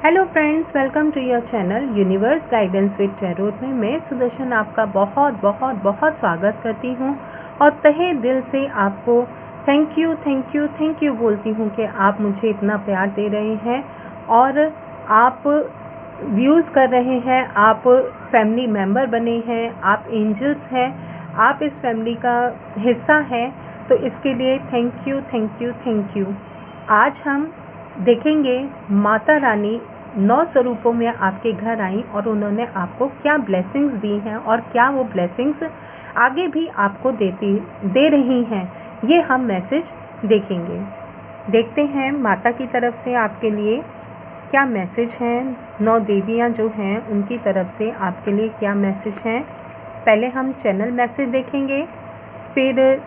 Hello friends, welcome to your channel universe guidance with tarot में मैं सुदर्शन आपका बहुत बहुत बहुत स्वागत करती हूँ और तहे दिल से आपको थैंक यू बोलती हूँ कि आप मुझे इतना प्यार दे रहे हैं और आप व्यूज़ कर रहे हैं, आप फैमिली मेम्बर बने हैं, आप एंजल्स हैं, आप इस फैमिली का हिस्सा हैं। तो इसके लिए थैंक यू। आज हम देखेंगे माता रानी 9 स्वरूपों में आपके घर आई और उन्होंने आपको क्या ब्लेसिंग्स दी हैं और क्या वो ब्लेसिंग्स आगे भी आपको दे रही हैं, ये हम मैसेज देखेंगे। देखते हैं माता की तरफ से आपके लिए क्या मैसेज हैं, 9 देवियाँ जो हैं उनकी तरफ से आपके लिए क्या मैसेज हैं। पहले हम चैनल मैसेज देखेंगे, फिर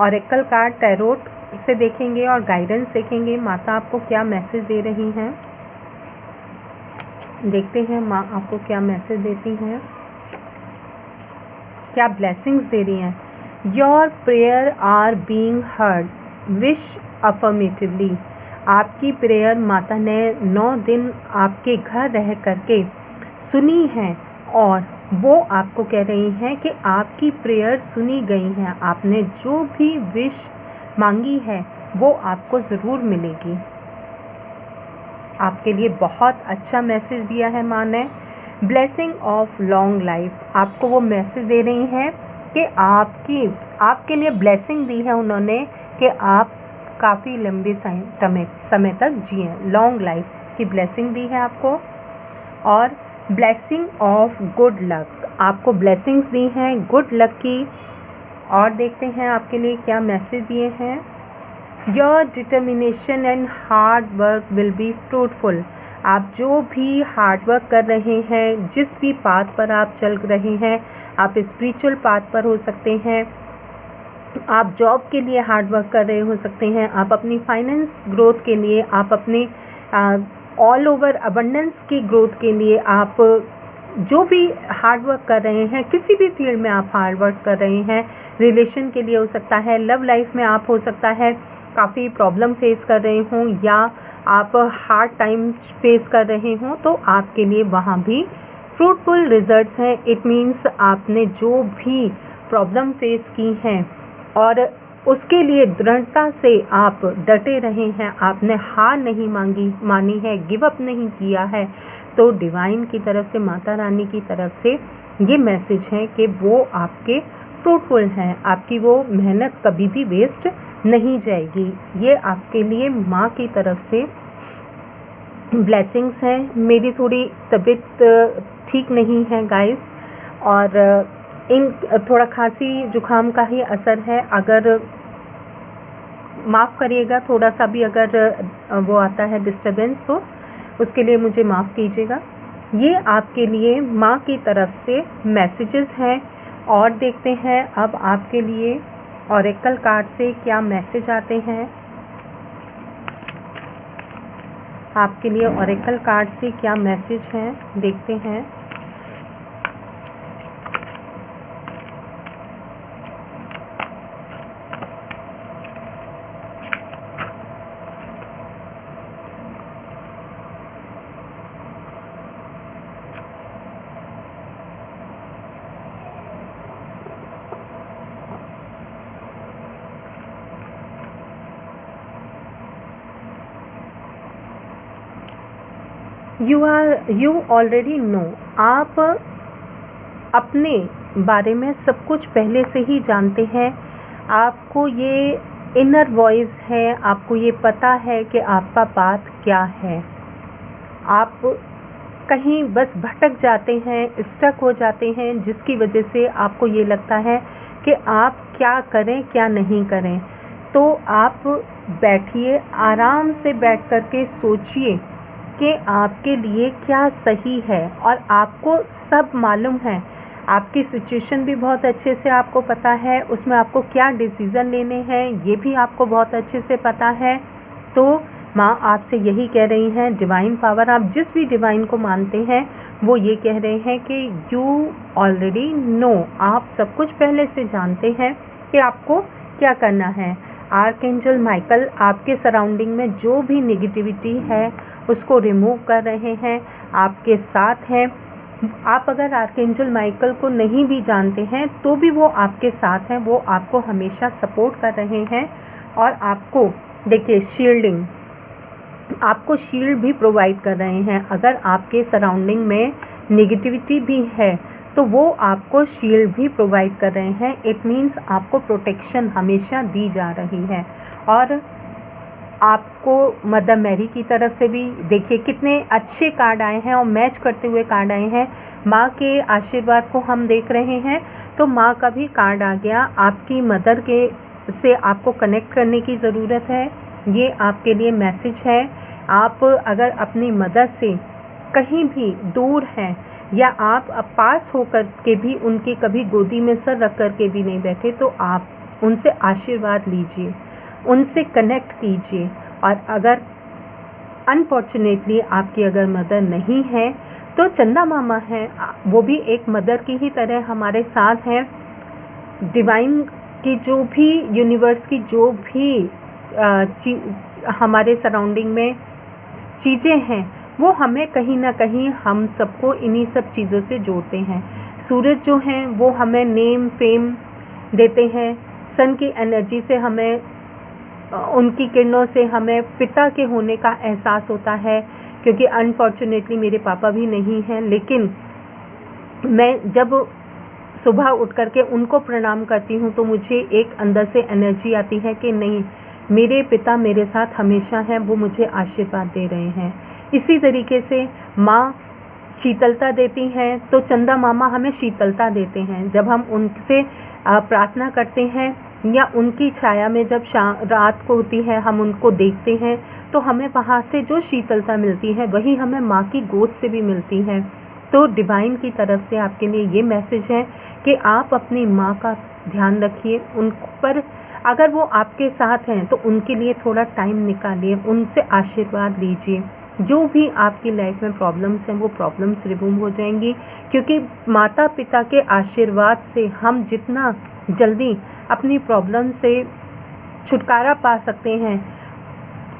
ऑरेकल कार्ड टैरोट से देखेंगे और गाइडेंस देखेंगे माता आपको क्या मैसेज दे रही हैं। देखते हैं माँ आपको क्या मैसेज देती हैं, क्या ब्लेसिंग्स दे रही हैं। Your prayer are being heard, wish affirmatively. आपकी प्रेयर माता ने 9 दिन आपके घर रह करके सुनी है और वो आपको कह रही हैं कि आपकी प्रेयर सुनी गई हैं। आपने जो भी विश मांगी है वो आपको ज़रूर मिलेगी। आपके लिए बहुत अच्छा मैसेज दिया है माँ ने, ब्लेसिंग ऑफ लॉन्ग लाइफ। आपको वो मैसेज दे रही हैं कि आपके लिए ब्लेसिंग दी है उन्होंने कि आप काफ़ी लंबे समय तक जिए। लॉन्ग लाइफ की ब्लेसिंग दी है आपको और ब्लेसिंग ऑफ गुड लक, आपको ब्लेसिंग्स दी हैं गुड लक की। और देखते हैं आपके लिए क्या मैसेज दिए हैं। Your determination and hard work will be fruitful. आप जो भी हार्ड वर्क कर रहे हैं, जिस भी पाथ पर आप चल रहे हैं, आप स्पिरिचुअल पाथ पर हो सकते हैं, आप जॉब के लिए हार्ड वर्क कर रहे हो सकते हैं, आप अपनी फाइनेंस ग्रोथ के लिए, आप अपने ऑल ओवर अबंडेंस की ग्रोथ के लिए, आप जो भी हार्ड वर्क कर रहे हैं, किसी भी फील्ड में आप हार्ड वर्क कर रहे हैं, रिलेशन के लिए हो सकता है, लव लाइफ में आप हो सकता है काफ़ी प्रॉब्लम फेस कर रहे हों या आप हार्ड टाइम फेस कर रहे हों, तो आपके लिए वहाँ भी फ्रूटफुल रिजल्ट्स हैं। इट मीन्स आपने जो भी प्रॉब्लम फेस की हैं और उसके लिए दृढ़ता से आप डटे रहे हैं, आपने हार नहीं मानी है, गिव अप नहीं किया है, तो डिवाइन की तरफ से, माता रानी की तरफ से ये मैसेज है कि वो आपके फ्रूटफुल हैं, आपकी वो मेहनत कभी भी वेस्ट नहीं जाएगी। ये आपके लिए माँ की तरफ से ब्लेसिंग्स हैं। मेरी थोड़ी तबीयत ठीक नहीं है गाइस और इन थोड़ा खांसी जुकाम का ही असर है। अगर माफ़ करिएगा, थोड़ा सा भी अगर वो आता है डिस्टर्बेंस तो उसके लिए मुझे माफ़ कीजिएगा। ये आपके लिए माँ की तरफ से मैसेजेस हैं। और देखते हैं अब आपके लिए ऑरेकल कार्ड से क्या मैसेज आते हैं। आपके लिए ऑरेकल कार्ड से क्या मैसेज हैं, देखते हैं। यू ऑलरेडी नो, आप अपने बारे में सब कुछ पहले से ही जानते हैं। आपको ये इनर वॉइस है, आपको ये पता है कि आपका पाथ क्या है। आप कहीं बस भटक जाते हैं, स्टक हो जाते हैं, जिसकी वजह से आपको ये लगता है कि आप क्या करें क्या नहीं करें। तो आप बैठिए, आराम से बैठ कर के सोचिए कि आपके लिए क्या सही है और आपको सब मालूम है। आपकी सिचुएशन भी बहुत अच्छे से आपको पता है, उसमें आपको क्या डिसीज़न लेने हैं ये भी आपको बहुत अच्छे से पता है। तो माँ आपसे यही कह रही हैं, डिवाइन पावर, आप जिस भी डिवाइन को मानते हैं वो ये कह रहे हैं कि यू ऑलरेडी नो, आप सब कुछ पहले से जानते हैं कि आपको क्या करना है। आर्कएंजल माइकल आपके सराउंडिंग में जो भी नेगेटिविटी है उसको रिमूव कर रहे हैं, आपके साथ हैं। आप अगर आर्कएंजल माइकल को नहीं भी जानते हैं तो भी वो आपके साथ हैं, वो आपको हमेशा सपोर्ट कर रहे हैं। और आपको देखिए शील्डिंग, आपको शील्ड भी प्रोवाइड कर रहे हैं। अगर आपके सराउंडिंग में नेगेटिविटी भी है तो वो आपको शील्ड भी प्रोवाइड कर रहे हैं। इट मीन्स आपको प्रोटेक्शन हमेशा दी जा रही है। और आपको मदर मैरी की तरफ से भी देखिए कितने अच्छे कार्ड आए हैं और मैच करते हुए कार्ड आए हैं। माँ के आशीर्वाद को हम देख रहे हैं तो माँ का भी कार्ड आ गया। आपकी मदर के से आपको कनेक्ट करने की ज़रूरत है, ये आपके लिए मैसेज है। आप अगर अपनी मदर से कहीं भी दूर हैं या आप पास होकर के भी उनके कभी गोदी में सर रख कर के भी नहीं बैठे तो आप उनसे आशीर्वाद लीजिए, उनसे कनेक्ट कीजिए। और अगर अनफॉर्चुनेटली आपकी अगर मदर नहीं है तो चंदा मामा हैं, वो भी एक मदर की ही तरह हमारे साथ हैं। डिवाइन की जो भी, यूनिवर्स की जो भी हमारे सराउंडिंग में चीज़ें हैं वो हमें कहीं ना कहीं हम सबको इन्हीं सब चीज़ों से जोड़ते हैं। सूरज जो हैं वो हमें नेम फेम देते हैं, सन की एनर्जी से हमें, उनकी किरणों से हमें पिता के होने का एहसास होता है। क्योंकि अनफॉर्चुनेटली मेरे पापा भी नहीं हैं, लेकिन मैं जब सुबह उठ कर के उनको प्रणाम करती हूँ तो मुझे एक अंदर से एनर्जी आती है कि नहीं, मेरे पिता मेरे साथ हमेशा हैं, वो मुझे आशीर्वाद दे रहे हैं। इसी तरीके से माँ शीतलता देती हैं तो चंदा मामा हमें शीतलता देते हैं। जब हम उनसे प्रार्थना करते हैं या उनकी छाया में जब रात को होती है हम उनको देखते हैं तो हमें वहाँ से जो शीतलता मिलती है वही हमें माँ की गोद से भी मिलती है। तो डिवाइन की तरफ से आपके लिए ये मैसेज है कि आप अपनी माँ का ध्यान रखिए, उन पर अगर वो आपके साथ हैं तो उनके लिए थोड़ा टाइम निकालिए, उनसे आशीर्वाद लीजिए। जो भी आपकी लाइफ में प्रॉब्लम्स हैं वो प्रॉब्लम्स रिमूव हो जाएंगी, क्योंकि माता पिता के आशीर्वाद से हम जितना जल्दी अपनी प्रॉब्लम से छुटकारा पा सकते हैं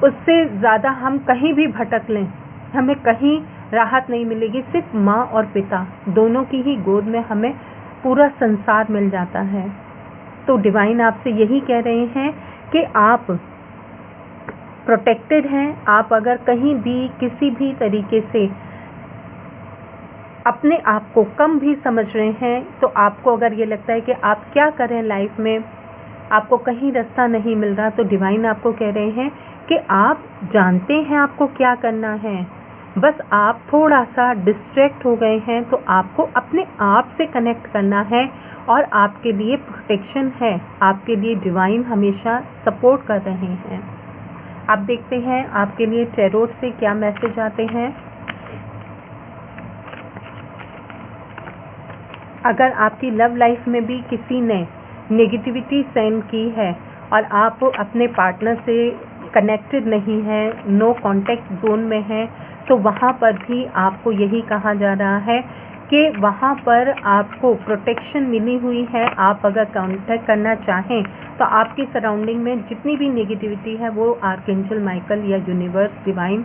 उससे ज़्यादा हम कहीं भी भटक लें हमें कहीं राहत नहीं मिलेगी। सिर्फ माँ और पिता दोनों की ही गोद में हमें पूरा संसार मिल जाता है। तो डिवाइन आपसे यही कह रहे हैं कि आप प्रोटेक्टेड हैं। आप अगर कहीं भी किसी भी तरीके से अपने आप को कम भी समझ रहे हैं तो आपको अगर ये लगता है कि आप क्या करें लाइफ में, आपको कहीं रास्ता नहीं मिल रहा, तो डिवाइन आपको कह रहे हैं कि आप जानते हैं आपको क्या करना है, बस आप थोड़ा सा डिस्ट्रैक्ट हो गए हैं। तो आपको अपने आप से कनेक्ट करना है और आपके लिए प्रोटेक्शन है, आपके लिए डिवाइन हमेशा सपोर्ट कर रहे हैं। आप देखते हैं आपके लिए टैरोट से क्या मैसेज आते हैं। अगर आपकी लव लाइफ में भी किसी ने नेगेटिविटी सेंड की है और आप अपने पार्टनर से कनेक्टेड नहीं हैं, नो कांटेक्ट जोन में हैं, तो वहाँ पर भी आपको यही कहा जा रहा है कि वहाँ पर आपको प्रोटेक्शन मिली हुई है। आप अगर कांटेक्ट करना चाहें तो आपकी सराउंडिंग में जितनी भी नेगेटिविटी है वो आर्कएंजल माइकल या universe divine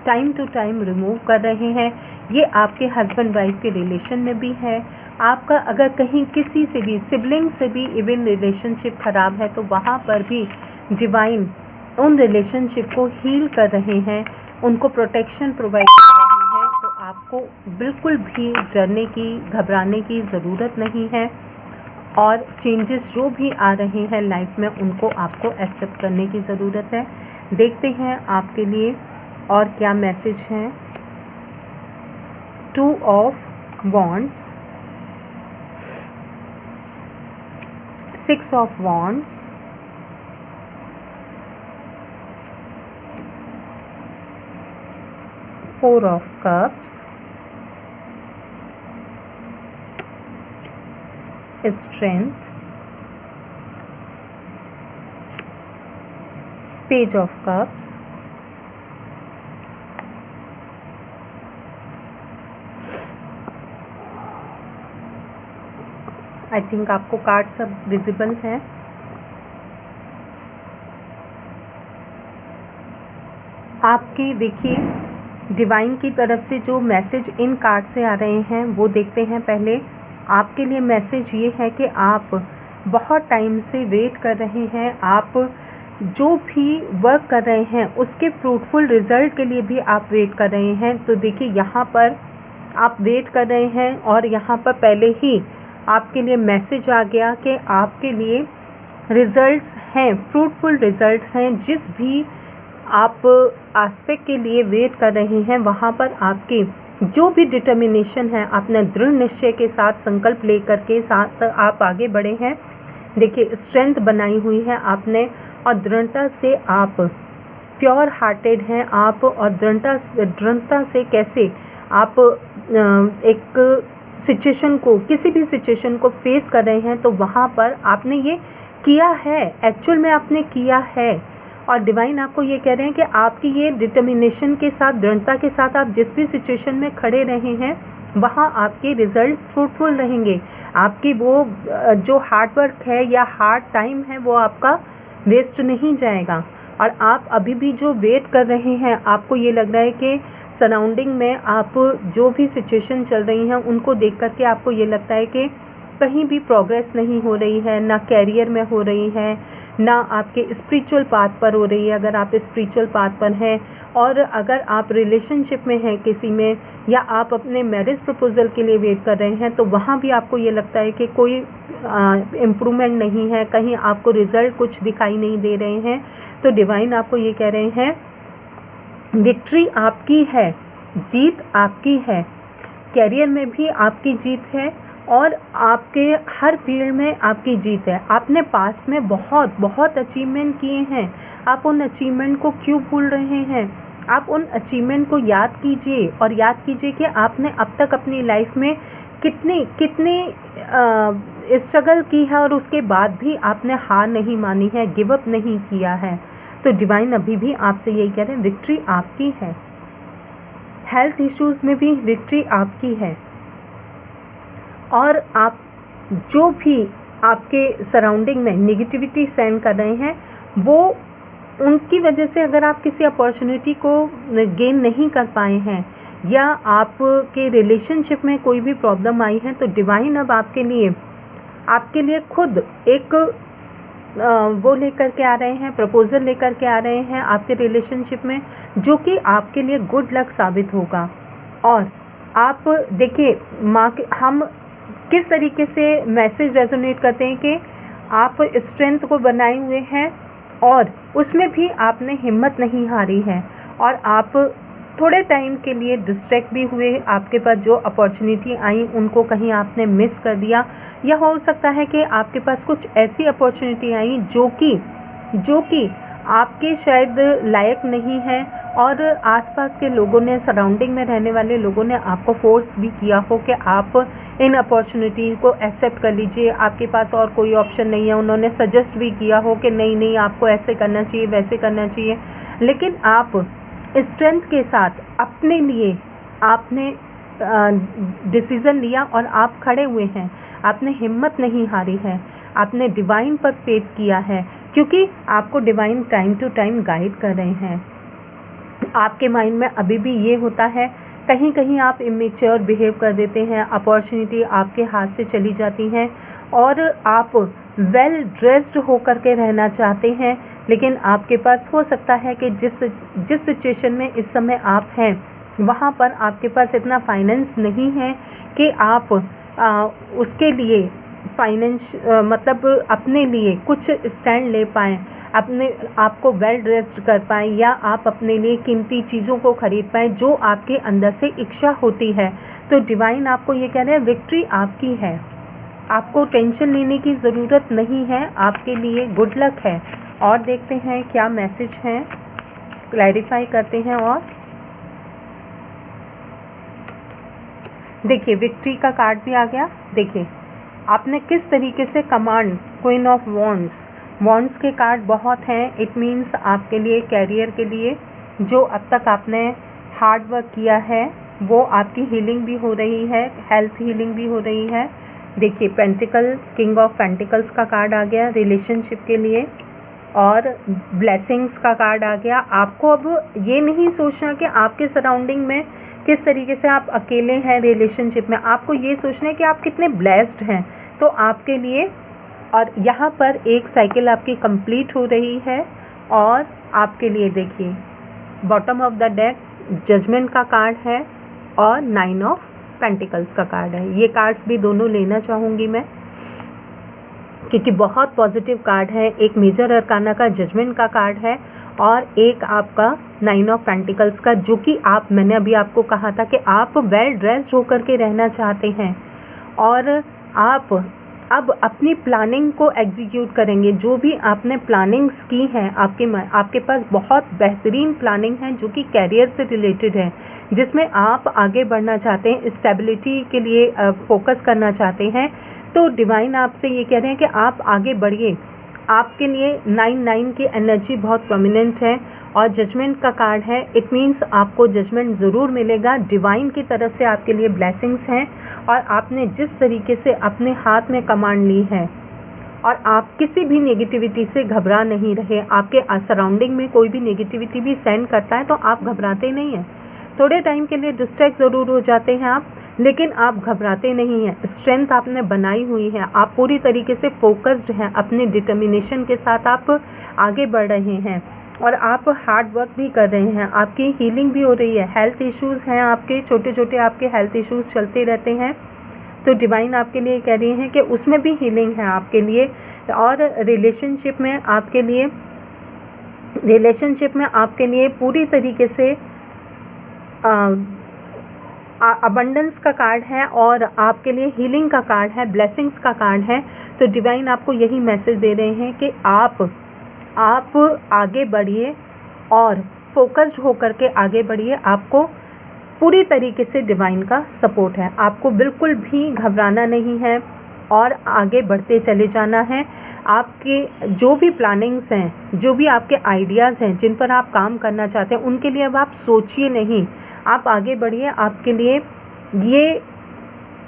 time to time remove कर रहे हैं। ये आपके हस्बैंड वाइफ के रिलेशन में भी है। आपका अगर कहीं किसी से भी, सिबलिंग से भी इवन रिलेशनशिप ख़राब है तो वहाँ पर भी डिवाइन उन रिलेशनशिप को हील कर रहे हैं, उनको प्रोटेक्शन प्रोवाइड कर रहे हैं। तो आपको बिल्कुल भी डरने की, घबराने की ज़रूरत नहीं है। और चेंजेस जो भी आ रहे हैं लाइफ में उनको आपको एक्सेप्ट करने की ज़रूरत है। देखते हैं आपके लिए और क्या मैसेज हैं। 2 of wands, 6 of wands, 4 of cups, strength, page of cups, I think आपको कार्ड सब विजिबल है। आपकी देखिए डिवाइन की तरफ से जो मैसेज इन कार्ड से आ रहे हैं वो देखते हैं। पहले आपके लिए मैसेज ये है कि आप बहुत टाइम से वेट कर रहे हैं, आप जो भी वर्क कर रहे हैं उसके फ्रूटफुल रिजल्ट के लिए भी आप वेट कर रहे हैं। तो देखिए यहाँ पर आप वेट कर रहे हैं और यहाँ पर पहले ही आपके लिए मैसेज आ गया कि आपके लिए रिजल्ट्स हैं, फ्रूटफुल रिजल्ट्स हैं। जिस भी आप एस्पेक्ट के लिए वेट कर रहे हैं वहाँ पर आपकी जो भी डिटर्मिनेशन है, आपने दृढ़ निश्चय के साथ संकल्प लेकर के साथ आप आगे बढ़े हैं। देखिए स्ट्रेंथ बनाई हुई है आपने और दृढ़ता से आप प्योर हार्टेड हैं आप, और दृढ़ता से कैसे आप एक सिचुएशन को, किसी भी सिचुएशन को फेस कर रहे हैं, तो वहाँ पर आपने ये किया है, एक्चुअल में आपने किया है। और डिवाइन आपको ये कह रहे हैं कि आपकी ये डिटर्मिनेशन के साथ, दृढ़ता के साथ आप जिस भी सिचुएशन में खड़े रहे हैं वहाँ आपके रिजल्ट फ्रूटफुल रहेंगे। आपकी वो जो हार्ड वर्क है या हार्ड टाइम है वो आपका वेस्ट नहीं जाएगा। और आप अभी भी जो वेट कर रहे हैं, आपको ये लग रहा है कि सराउंडिंग में आप जो भी सिचुएशन चल रही हैं उनको देख कर के आपको ये लगता है कि कहीं भी प्रोग्रेस नहीं हो रही है, ना कैरियर में हो रही है, ना आपके स्पिरिचुअल पाथ पर हो रही है अगर आप स्पिरिचुअल पाथ पर हैं। और अगर आप रिलेशनशिप में हैं किसी में, या आप अपने मैरिज प्रपोजल के लिए वेट कर रहे हैं, तो वहाँ भी आपको ये लगता है कि कोई इम्प्रूवमेंट नहीं है, कहीं आपको रिजल्ट कुछ दिखाई नहीं दे रहे हैं। तो डिवाइन आपको ये कह रहे हैं विक्ट्री आपकी है, जीत आपकी है, कैरियर में भी आपकी जीत है और आपके हर फील्ड में आपकी जीत है। आपने पास्ट में बहुत बहुत अचीवमेंट किए हैं, आप उन अचीवमेंट को क्यों भूल रहे हैं? आप उन अचीवमेंट को याद कीजिए और याद कीजिए कि आपने अब तक अपनी लाइफ में कितनी स्ट्रगल की है और उसके बाद भी आपने हार नहीं मानी है, गिव अप नहीं किया है। तो डिवाइन अभी भी आपसे यही कह रहे हैं विक्ट्री आपकी है। हेल्थ इश्यूज़ में भी विक्ट्री आपकी है। और आप जो भी आपके सराउंडिंग में नेगेटिविटी सेंड कर रहे हैं वो उनकी वजह से, अगर आप किसी अपॉर्चुनिटी को गेन नहीं कर पाए हैं या आपके रिलेशनशिप में कोई भी प्रॉब्लम आई है, तो डिवाइन अब आपके लिए खुद एक वो लेकर के आ रहे हैं, प्रपोजल लेकर के आ रहे हैं आपके रिलेशनशिप में, जो कि आपके लिए गुड लक साबित होगा। और आप देखिए हम किस तरीके से मैसेज रेजोनेट करते हैं कि आप स्ट्रेंथ को बनाए हुए हैं और उसमें भी आपने हिम्मत नहीं हारी है, और आप थोड़े टाइम के लिए डिस्ट्रैक्ट भी हुए, आपके पास जो अपॉर्चुनिटी आई उनको कहीं आपने मिस कर दिया, या हो सकता है कि आपके पास कुछ ऐसी अपॉर्चुनिटी आई जो कि आपके शायद लायक नहीं है, और आसपास के लोगों ने, सराउंडिंग में रहने वाले लोगों ने आपको फोर्स भी किया हो कि आप इन अपॉर्चुनिटी को एक्सेप्ट कर लीजिए, आपके पास और कोई ऑप्शन नहीं है। उन्होंने सजेस्ट भी किया हो कि नहीं आपको ऐसे करना चाहिए, वैसे करना चाहिए, लेकिन आप स्ट्रेंथ के साथ अपने लिए आपने डिसीज़न लिया और आप खड़े हुए हैं। आपने हिम्मत नहीं हारी है, आपने डिवाइन पर फेथ किया है, क्योंकि आपको divine time to time guide कर रहे हैं। आपके माइंड में अभी भी ये होता है, कहीं कहीं आप इमेच्योर बिहेव कर देते हैं, अपॉर्चुनिटी आपके हाथ से चली जाती हैं और आप वेल ड्रेस्ड होकर के रहना चाहते हैं, लेकिन आपके पास हो सकता है कि जिस सिचुएशन में इस समय आप हैं वहाँ पर आपके पास इतना फाइनेंस नहीं है कि आप उसके लिए मतलब अपने लिए कुछ स्टैंड ले पाएँ, अपने आप को वेल ड्रेस्ड कर पाएँ, या आप अपने लिए कीमती चीज़ों को खरीद पाएँ जो आपके अंदर से इच्छा होती है। तो डिवाइन आपको ये कह रहे हैं विक्ट्री आपकी है, आपको टेंशन लेने की ज़रूरत नहीं है, आपके लिए गुड लक है। और देखते हैं क्या मैसेज हैं, क्लैरिफाई करते हैं। और देखिए विक्ट्री का कार्ड भी आ गया। देखिए आपने किस तरीके से कमांड, क्वीन ऑफ वॉन्ड्स के कार्ड बहुत हैं। इट मीन्स आपके लिए, कैरियर के लिए जो अब तक आपने हार्ड वर्क किया है वो आपकी हीलिंग भी हो रही है, हेल्थ हीलिंग भी हो रही है। देखिए पेंटिकल, किंग ऑफ पेंटिकल्स का कार्ड आ गया रिलेशनशिप के लिए। और ब्लेसिंग्स का कार्ड आ गया। आपको अब ये नहीं सोचना कि आपके सराउंडिंग में किस तरीके से आप अकेले हैं रिलेशनशिप में, आपको ये सोचना है कि आप कितने ब्लेस्ड हैं। तो आपके लिए, और यहाँ पर एक साइकिल आपकी कंप्लीट हो रही है। और आपके लिए देखिए bottom of the deck judgement का कार्ड है और 9 ऑफ पेंटिकल्स का कार्ड है। ये कार्ड्स भी दोनों लेना चाहूँगी मैं, क्योंकि बहुत पॉजिटिव कार्ड है। एक मेजर अरकाना का जजमेंट का कार्ड है और एक आपका 9 ऑफ पेंटिकल्स का, जो कि मैंने अभी आपको कहा था कि आप वेल ड्रेस्ड होकर के रहना चाहते हैं और आप अब अपनी प्लानिंग को एग्जीक्यूट करेंगे। जो भी आपने प्लानिंग्स की हैं, आपके पास बहुत बेहतरीन प्लानिंग है जो कि कैरियर से रिलेटेड है, जिसमें आप आगे बढ़ना चाहते हैं, स्टेबिलिटी के लिए फोकस करना चाहते हैं। तो डिवाइन आपसे ये कह रहे हैं कि आप आगे बढ़िए। आपके लिए 9 की एनर्जी बहुत प्रोमिनेंट है और जजमेंट का कार्ड है। इट मीन्स आपको जजमेंट ज़रूर मिलेगा, डिवाइन की तरफ से आपके लिए ब्लेसिंग्स हैं और आपने जिस तरीके से अपने हाथ में कमांड ली है और आप किसी भी नेगेटिविटी से घबरा नहीं रहे। आपके सराउंडिंग में कोई भी नेगेटिविटी भी सेंड करता है तो आप घबराते नहीं हैं। थोड़े टाइम के लिए डिस्ट्रैक्ट ज़रूर हो जाते हैं आप, लेकिन आप घबराते नहीं हैं। स्ट्रेंथ आपने बनाई हुई है, आप पूरी तरीके से फोकस्ड हैं, अपने डिटर्मिनेशन के साथ आप आगे बढ़ रहे हैं और आप हार्ड वर्क भी कर रहे हैं। आपकी हीलिंग भी हो रही है। हेल्थ इश्यूज़ हैं आपके, छोटे छोटे आपके हेल्थ इश्यूज़ चलते रहते हैं, तो डिवाइन आपके लिए कह रही हैं कि उसमें भी हीलिंग है आपके लिए। और रिलेशनशिप में आपके लिए पूरी तरीके से अबंडेंस का कार्ड है और आपके लिए हीलिंग का कार्ड है, ब्लेसिंग्स का कार्ड है। तो डिवाइन आपको यही मैसेज दे रहे हैं कि आप आगे बढ़िए और फोकस्ड होकर के आगे बढ़िए। आपको पूरी तरीके से डिवाइन का सपोर्ट है, आपको बिल्कुल भी घबराना नहीं है और आगे बढ़ते चले जाना है। आपके जो भी प्लानिंग्स हैं, जो भी आपके आइडियाज़ हैं, जिन पर आप काम करना चाहते हैं, उनके लिए अब आप सोचिए नहीं, आप आगे बढ़िए। आपके लिए ये,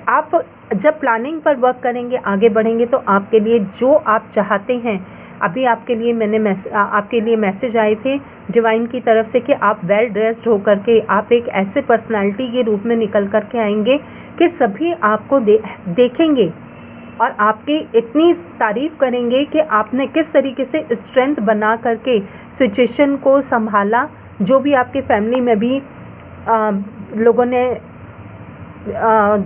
आप जब प्लानिंग पर वर्क करेंगे, आगे बढ़ेंगे, तो आपके लिए जो आप चाहते हैं, अभी आपके लिए मैसेज आए थे डिवाइन की तरफ से कि आप वेल ड्रेस्ड होकर के आप एक ऐसे पर्सनालिटी के रूप में निकल कर के आएंगे कि सभी आपको देखेंगे और आपकी इतनी तारीफ़ करेंगे कि आपने किस तरीके से स्ट्रेंथ बना करके सिचुएशन को संभाला। जो भी आपके फैमिली में भी लोगों ने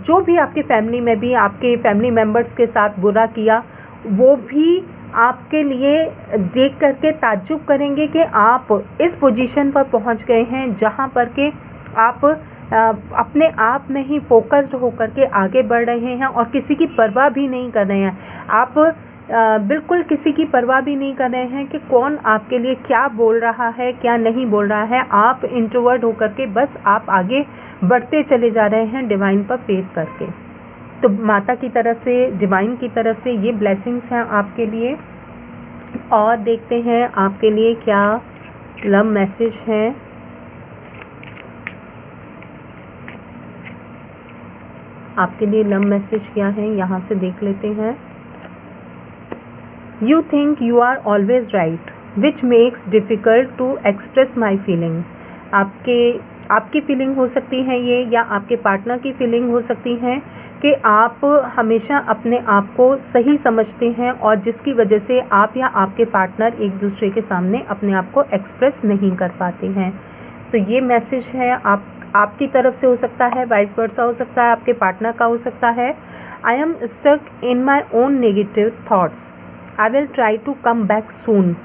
जो भी आपके फैमिली में भी आपके फैमिली मेम्बर्स के साथ बुरा किया, वो भी आपके लिए देख करके ताज्जुब करेंगे कि आप इस पोजीशन पर पहुंच गए हैं जहां पर के आप अपने आप में ही फोकस्ड होकर के आगे बढ़ रहे हैं और किसी की परवाह भी नहीं कर रहे हैं। आप बिल्कुल किसी की परवाह भी नहीं कर रहे हैं कि कौन आपके लिए क्या बोल रहा है, क्या नहीं बोल रहा है। आप इंट्रोवर्ट होकर के बस आप आगे बढ़ते चले जा रहे हैं डिवाइन पर फेथ करके। तो माता की तरफ से, डिवाइन की तरफ से ये ब्लेसिंग्स हैं आपके लिए। और देखते हैं आपके लिए क्या लव मैसेज है। आपके लिए लव मैसेज क्या है, यहाँ से देख लेते हैं। You think you are always right, which makes difficult to express my feeling। आपकी फीलिंग हो सकती है ये, या आपके पार्टनर की फीलिंग हो सकती है कि आप हमेशा अपने आप को सही समझते हैं और जिसकी वजह से आप या आपके पार्टनर एक दूसरे के सामने अपने आप को एक्सप्रेस नहीं कर पाते हैं। तो ये मैसेज है आपकी तरफ से हो सकता है, वाइस वर्सा हो सकता है, आपके पार्टनर का हो सकता है। I am stuck in my own negative thoughts, I will try to come back soon.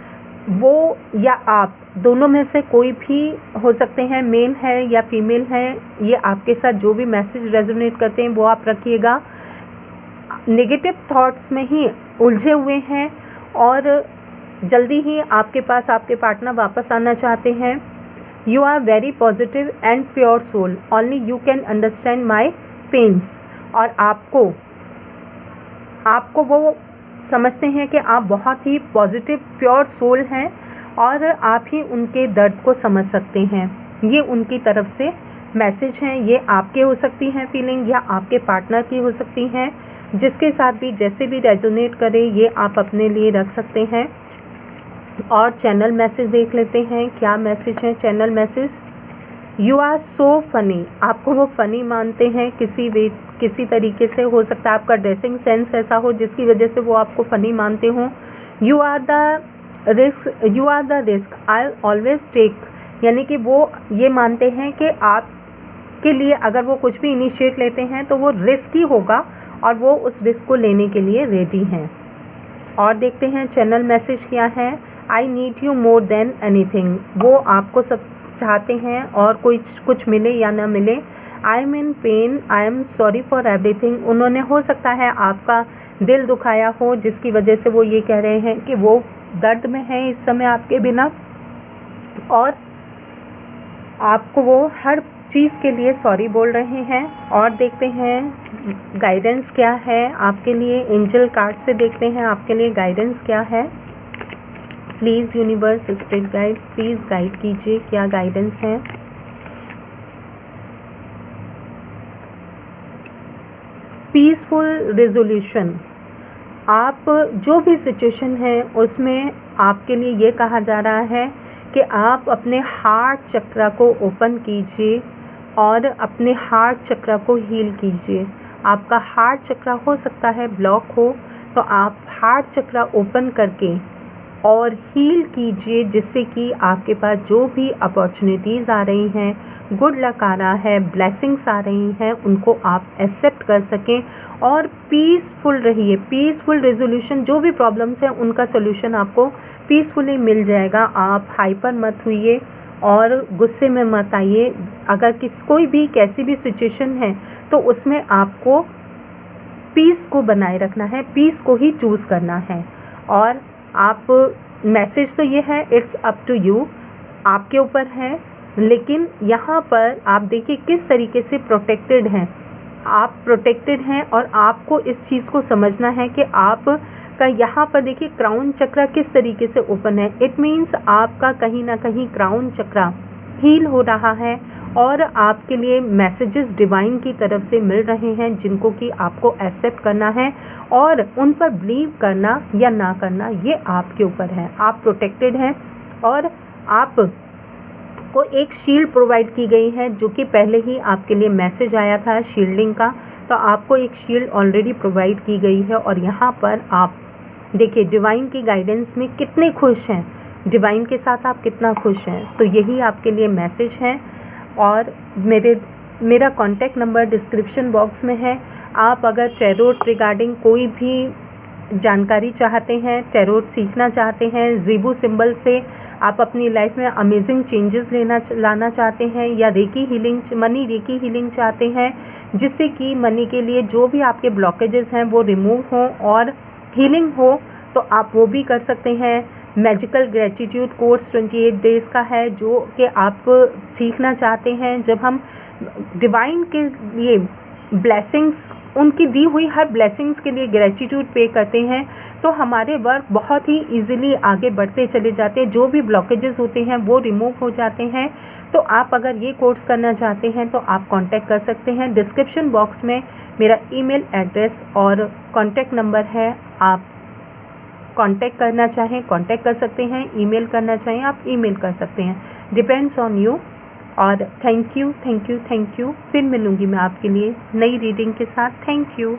वो या आप दोनों में से कोई भी हो सकते हैं, मेल है या फीमेल है। ये आपके साथ जो भी मैसेज रेजोनेट करते हैं वो आप रखिएगा। नेगेटिव थॉट्स में ही उलझे हुए हैं और जल्दी ही आपके पास आपके पार्टनर वापस आना चाहते हैं। You are very positive and pure soul, only you can understand my pains. और आपको वो समझते हैं कि आप बहुत ही पॉजिटिव प्योर सोल हैं और आप ही उनके दर्द को समझ सकते हैं। ये उनकी तरफ से मैसेज हैं। ये आपके हो सकती हैं फीलिंग या आपके पार्टनर की हो सकती हैं, जिसके साथ भी जैसे भी रेजोनेट करे ये आप अपने लिए रख सकते हैं। और चैनल मैसेज देख लेते हैं, क्या मैसेज है channel message. You are so funny, आपको वो फ़नी मानते हैं किसी तरीके से। हो सकता है आपका ड्रेसिंग सेंस ऐसा हो जिसकी वजह से वो आपको फ़नी मानते हों। You are the risk I always take, यानी कि वो ये मानते हैं कि आपके लिए अगर वो कुछ भी इनिशिएट लेते हैं तो वो रिस्क ही होगा और वो उस रिस्क को लेने के लिए रेडी हैं। और देखते हैं चैनल मैसेज क्या है। I need you more than anything, वो आपको सब चाहते हैं और कुछ मिले या ना मिले। I am in pen, I am sorry for everything, उन्होंने हो सकता है आपका दिल दुखाया हो जिसकी वजह से वो ये कह रहे हैं कि वो दर्द में हैं इस समय आपके बिना और आपको वो हर चीज़ के लिए सॉरी बोल रहे हैं। और देखते हैं गाइडेंस क्या है आपके लिए, एंजल कार्ड से देखते हैं आपके लिए गाइडेंस क्या है। Please universe spirit guides please guide कीजिए, क्या गाइडेंस है। पीसफुल रेजोल्यूशन, आप जो भी सिचुएशन है उसमें आपके लिए ये कहा जा रहा है कि आप अपने हार्ट चक्र को ओपन कीजिए और अपने हार्ट चक्र को हील कीजिए। आपका हार्ट चक्र हो सकता है ब्लॉक हो, तो आप हार्ट चक्र ओपन करके और हील कीजिए जिससे कि आपके पास जो भी अपॉर्चुनिटीज़ आ रही हैं, गुड लक आ रहा है, ब्लेसिंग्स आ रही हैं, उनको आप एक्सेप्ट कर सकें और पीसफुल रहिए। पीसफुल रेजोल्यूशन, जो भी प्रॉब्लम्स हैं उनका सोल्यूशन आपको पीसफुली मिल जाएगा। आप हाइपर मत होइए और गुस्से में मत आइए। अगर कोई भी कैसी भी सिचुएशन है तो उसमें आपको पीस को बनाए रखना है, पीस को ही चूज़ करना है। और आप मैसेज तो ये है, इट्स अप टू यू, आपके ऊपर है। लेकिन यहाँ पर आप देखिए किस तरीके से प्रोटेक्टेड हैं, आप प्रोटेक्टेड हैं और आपको इस चीज़ को समझना है कि आप का यहाँ पर देखिए क्राउन चक्र किस तरीके से ओपन है। इट मीन्स आपका कहीं ना कहीं क्राउन चक्र हील हो रहा है और आपके लिए मैसेजेस डिवाइन की तरफ से मिल रहे हैं जिनको कि आपको एक्सेप्ट करना है और उन पर बिलीव करना या ना करना ये आपके ऊपर है। आप प्रोटेक्टेड हैं और आप को एक शील्ड प्रोवाइड की गई है जो कि पहले ही आपके लिए मैसेज आया था शील्डिंग का, तो आपको एक शील्ड ऑलरेडी प्रोवाइड की गई है। और यहाँ पर आप देखिए डिवाइन की गाइडेंस में कितने खुश हैं, डिवाइन के साथ आप कितना खुश हैं, तो यही आपके लिए मैसेज है। और मेरा कॉन्टैक्ट नंबर डिस्क्रिप्शन बॉक्स में है। आप अगर टैरोट रिगार्डिंग कोई भी जानकारी चाहते हैं, टैरोट सीखना चाहते हैं, ज़ीबू सिंबल से आप अपनी लाइफ में अमेजिंग चेंजेस लाना चाहते हैं या recce healing, money recce healing चाहते हैं जिससे कि मनी के लिए जो भी आपके ब्लॉकेजेस हैं वो रिमूव हों और हीलिंग हो, तो आप वो भी कर सकते हैं। मैजिकल ग्रेटिट्यूड कोर्स 28 डेज़ का है जो कि आप सीखना चाहते हैं। जब हम डिवाइन के लिए ब्लेसिंग्स, उनकी दी हुई हर ब्लेसिंग्स के लिए ग्रेटिट्यूड पे करते हैं तो हमारे वर्क बहुत ही इजीली आगे बढ़ते चले जाते हैं, जो भी ब्लॉकेजेस होते हैं वो रिमूव हो जाते हैं। तो आप अगर ये कोर्स करना चाहते हैं तो आप कांटेक्ट कर सकते हैं। डिस्क्रिप्शन बॉक्स में मेरा ईमेल एड्रेस और कांटेक्ट नंबर है, आप कांटेक्ट करना चाहें कांटेक्ट कर सकते हैं, ईमेल करना चाहें आप ईमेल कर सकते हैं, डिपेंड्स ऑन यू। और थैंक यू। फिर मिलूँगी मैं आपके लिए नई रीडिंग के साथ। Thank you.